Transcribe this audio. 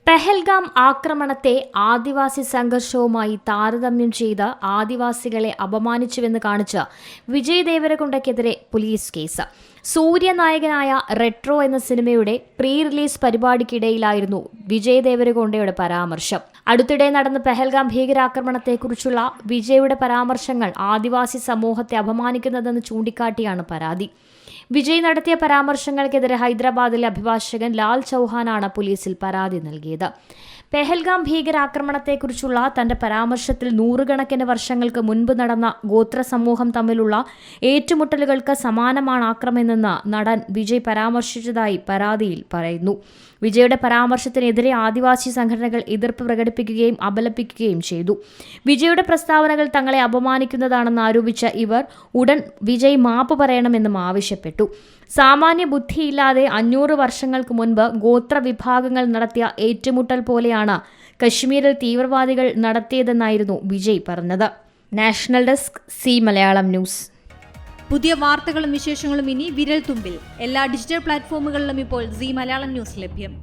പെഹൽഗാം ആക്രമണത്തെ ആദിവാസി സംഘർഷവുമായി താരതമ്യം ചെയ്ത് ആദിവാസികളെ അപമാനിച്ചുവെന്ന് കാണിച്ച് വിജയ് ദേവരകൊണ്ടയ്ക്കെതിരെ പോലീസ് കേസ്. സൂര്യനായകനായ റെട്രോ എന്ന സിനിമയുടെ പ്രീ റിലീസ് പരിപാടിക്കിടയിലായിരുന്നു വിജയ് ദേവരകൊണ്ടയുടെ പരാമർശം. അടുത്തിടെ നടന്ന പെഹൽഗാം ഭീകരാക്രമണത്തെക്കുറിച്ചുള്ള വിജയുടെ പരാമർശങ്ങൾ ആദിവാസി സമൂഹത്തെ അപമാനിക്കുന്നതെന്ന് ചൂണ്ടിക്കാട്ടിയാണ് പരാതി. വിജയ് നടത്തിയ പരാമർശങ്ങൾക്കെതിരെ ഹൈദരാബാദിലെ അഭിഭാഷകൻ ലാൽ ചൌഹാനാണ് പോലീസിൽ പരാതി നൽകിയത്. പെഹൽഗാം ഭീകരാക്രമണത്തെക്കുറിച്ചുള്ള തന്റെ പരാമർശത്തിൽ നൂറുകണക്കിന് വർഷങ്ങൾക്ക് മുൻപ് നടന്ന ഗോത്ര സമൂഹം തമ്മിലുള്ള ഏറ്റുമുട്ടലുകൾക്ക് സമാനമാണ് ആക്രമണമെന്ന് നടൻ വിജയ് പരാമർശിച്ചതായി പരാതിയിൽ പറയുന്നു. വിജയുടെ പരാമർശത്തിനെതിരെ ആദിവാസി സംഘടനകൾ എതിർപ്പ് പ്രകടിപ്പിക്കുകയും അപലപിക്കുകയും ചെയ്തു. വിജയുടെ പ്രസ്താവനകൾ തങ്ങളെ അപമാനിക്കുന്നതാണെന്ന് ആരോപിച്ച ഇവർ ഉടൻ വിജയ് മാപ്പ് പറയണമെന്നും ആവശ്യപ്പെട്ടു. സാമാന്യ ബുദ്ധിയില്ലാതെ 500 വർഷങ്ങൾക്ക് മുൻപ് ഗോത്ര വിഭാഗങ്ങൾ നടത്തിയ ഏറ്റുമുട്ടൽ പോലെയാണ് കശ്മീരിൽ തീവ്രവാദികൾ നടത്തിയതെന്നായിരുന്നു വിജയ് പറഞ്ഞത്. National desk C Malayalam news. പുതിയ വാർത്തകളും വിശേഷങ്ങളും ഇനി വിരൽ തുമ്പിൽ. എല്ലാ ഡിജിറ്റൽ പ്ലാറ്റ്ഫോമുകളിലും ഇപ്പോൾ സി മലയാളം ന്യൂസ് ലഭ്യം.